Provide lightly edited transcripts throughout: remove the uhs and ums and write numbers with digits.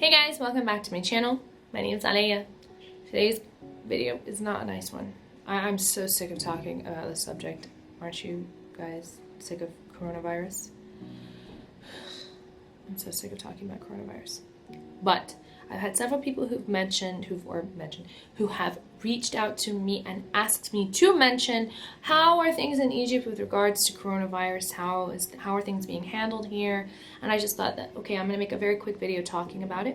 Hey guys, welcome back to my channel. My name is Alea. Today's video is not a nice one. I'm so sick of talking about this subject. Aren't you guys sick of coronavirus? I'm so sick of talking about coronavirus. But I've had several people who have reached out to me and asked me to mention how are things in Egypt with regards to coronavirus, how are things being handled here, and I just thought that, okay, I'm going to make a very quick video talking about it.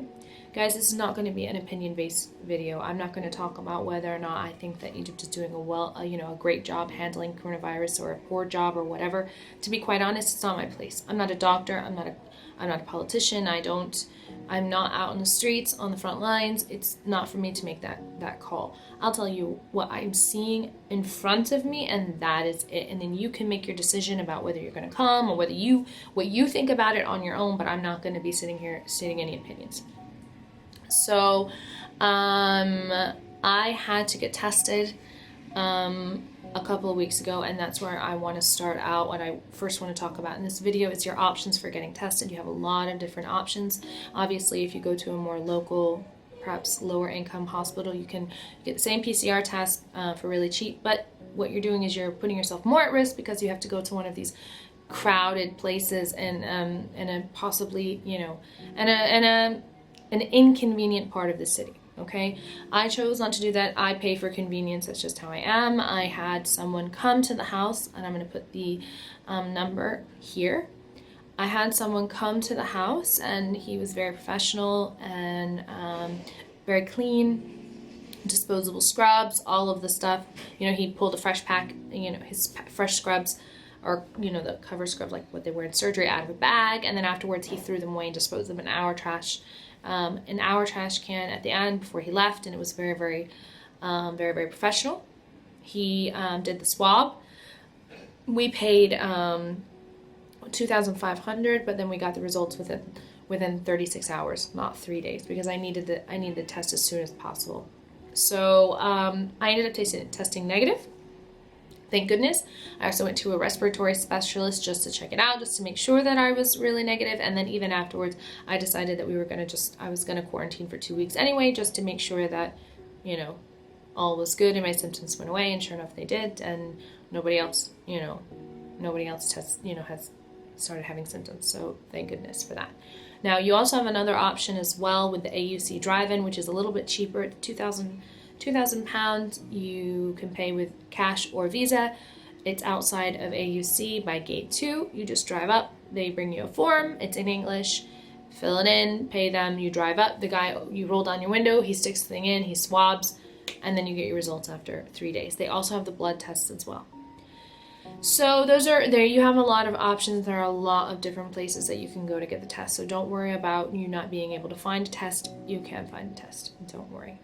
Guys, this is not going to be an opinion-based video. I'm not going to talk about whether or not I think that Egypt is doing a great job handling coronavirus or a poor job or whatever. To be quite honest, it's not my place. I'm not a doctor. I'm not a politician. I'm not out in the streets on the front lines. It's not for me to make that call. I'll tell you what I'm seeing in front of me, and that is it. And then you can make your decision about whether you're going to come or what you think about it on your own. But I'm not going to be sitting here stating any opinions. So, I had to get tested a couple of weeks ago, and that's where I want to start out. What I first want to talk about in this video is your options for getting tested. You have a lot of different options. Obviously, if you go to a more local, perhaps lower income hospital, you can get the same PCR test for really cheap, but what you're doing is you're putting yourself more at risk because you have to go to one of these crowded places and a possibly, an inconvenient part of the city. Okay, I chose not to do that. I pay for convenience. That's just how I am. I had someone come to the house, and I'm going to put the number here. I had someone come to the house, and he was very professional and very clean. Disposable scrubs, all of the stuff. He pulled a fresh pack, his fresh scrubs, or the cover scrubs, like what they wear in surgery, out of a bag, and then afterwards he threw them away and disposed them in our trash can at the end before he left, and it was very, very, very professional. He did the swab. We paid $2,500, but then we got the results within 36 hours, not 3 days, because I needed the test as soon as possible. So I ended up testing negative. Thank goodness. I also went to a respiratory specialist just to check it out, just to make sure that I was really negative. And then even afterwards, I decided that I was going to quarantine for 2 weeks anyway, just to make sure that, all was good and my symptoms went away. And sure enough, they did. And nobody else has started having symptoms. So thank goodness for that. Now, you also have another option as well with the AUC drive-in, which is a little bit cheaper at £2,000. You can pay with cash or Visa. It's outside of AUC by gate 2. You just drive up. They bring you a form. It's in English. Fill it in, pay them. You drive up. The guy, you roll down your window. He sticks the thing in. He swabs, and then you get your results after 3 days. They also have the blood tests as well. So there you have a lot of options. There are a lot of different places that you can go to get the test. So don't worry about you not being able to find a test. You can find a test. Don't worry.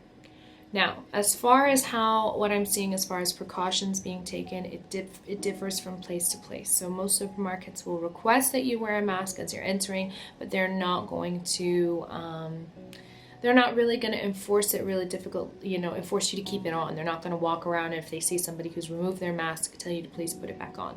Now, as far as what I'm seeing as far as precautions being taken, it differs from place to place. So most supermarkets will request that you wear a mask as you're entering, but they're not going to, they're not really going to enforce it enforce you to keep it on. They're not going to walk around, and if they see somebody who's removed their mask, tell you to please put it back on.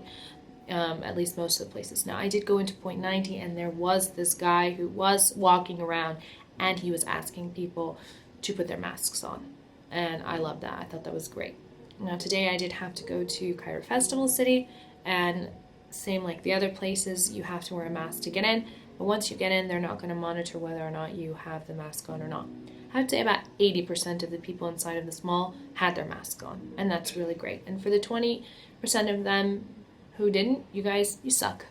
At least most of the places. Now, I did go into Point 90, and there was this guy who was walking around, and he was asking people to put their masks on. And I love that. I thought that was great. Now today I did have to go to Cairo Festival City, and same like the other places, you have to wear a mask to get in. But once you get in, they're not going to monitor whether or not you have the mask on or not. I'd say about 80% of the people inside of this mall had their mask on, and that's really great. And for the 20% of them who didn't, you guys, you suck.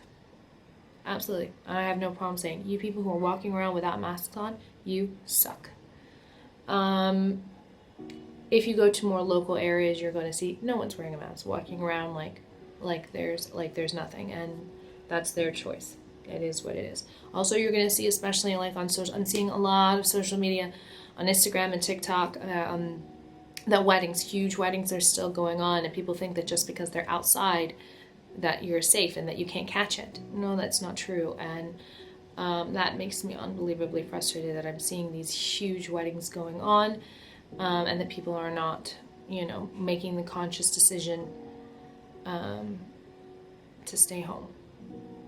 Absolutely. I have no problem saying, you people who are walking around without masks on, you suck. If you go to more local areas, you're going to see no one's wearing a mask, walking around like there's nothing, and that's their choice. It is what it is. Also, you're going to see, especially like I'm seeing a lot of social media on Instagram and TikTok, that huge weddings are still going on, and people think that just because they're outside that you're safe and that you can't catch it. No, that's not true, and that makes me unbelievably frustrated that I'm seeing these huge weddings going on. And that people are not, making the conscious decision to stay home.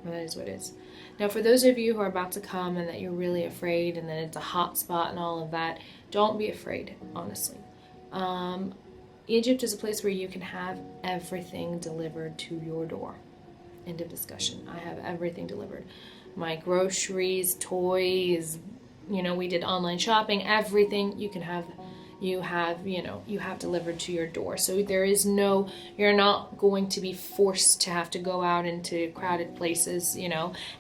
And that is what it is. Now, for those of you who are about to come and that you're really afraid and that it's a hot spot and all of that, don't be afraid, honestly. Egypt is a place where you can have everything delivered to your door. End of discussion. I have everything delivered. My groceries, toys, we did online shopping, everything you can have, you have delivered to your door. So you're not going to be forced to have to go out into crowded places,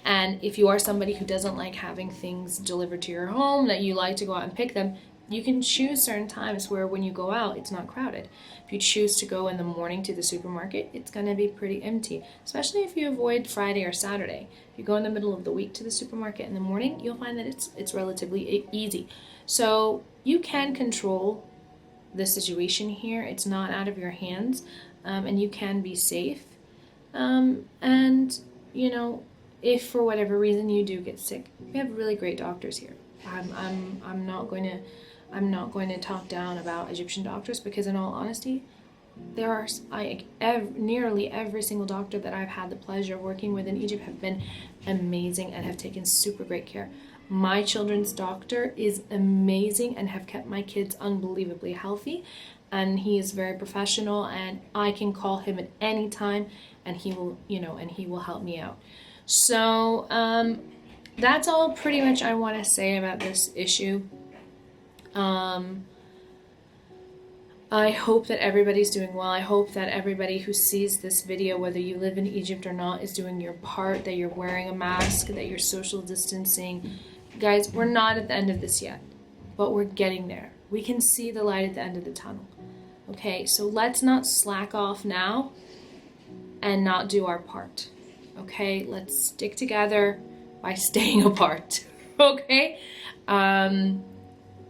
And if you are somebody who doesn't like having things delivered to your home, that you like to go out and pick them, you can choose certain times where when you go out, it's not crowded. If you choose to go in the morning to the supermarket, it's going to be pretty empty, especially if you avoid Friday or Saturday. If you go in the middle of the week to the supermarket in the morning, you'll find that it's relatively easy. So you can control the situation here. It's not out of your hands, and you can be safe. And if for whatever reason you do get sick, we have really great doctors here. I'm not going to talk down about Egyptian doctors, because in all honesty, nearly every single doctor that I've had the pleasure of working with in Egypt have been amazing and have taken super great care. My children's doctor is amazing and have kept my kids unbelievably healthy, and he is very professional, and I can call him at any time and he will help me out. So that's all pretty much I want to say about this issue. I hope that everybody's doing well. I hope that everybody who sees this video, whether you live in Egypt or not, is doing your part, that you're wearing a mask, that you're social distancing. Guys, we're not at the end of this yet, but we're getting there. We can see the light at the end of the tunnel. Okay, so let's not slack off now and not do our part. Okay, let's stick together by staying apart. Okay?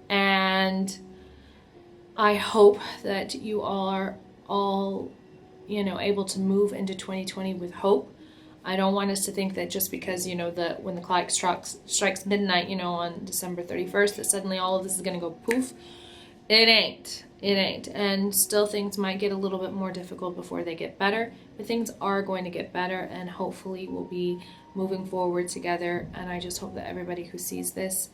And I hope that you are all, able to move into 2020 with hope. I don't want us to think that just because, when the clock strikes midnight, on December 31st, that suddenly all of this is going to go poof. It ain't. And still things might get a little bit more difficult before they get better, but things are going to get better, and hopefully we'll be moving forward together. And I just hope that everybody who sees this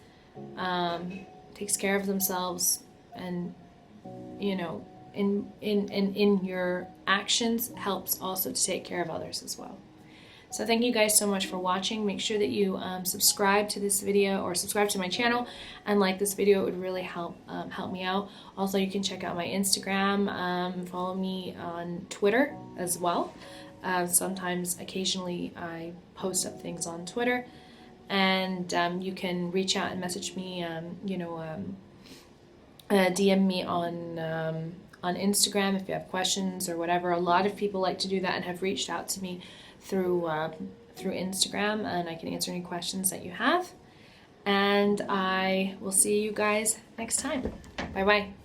takes care of themselves, and in your actions helps also to take care of others as well. So thank you guys so much for watching. Make sure that you subscribe to this video, or subscribe to my channel and like this video. It would really help me out. Also, you can check out my Instagram, follow me on Twitter as well. Occasionally I post up things on Twitter, and you can reach out and message me, DM me on Instagram if you have questions or whatever. A lot of people like to do that and have reached out to me through Instagram, and I can answer any questions that you have. And I will see you guys next time. Bye bye.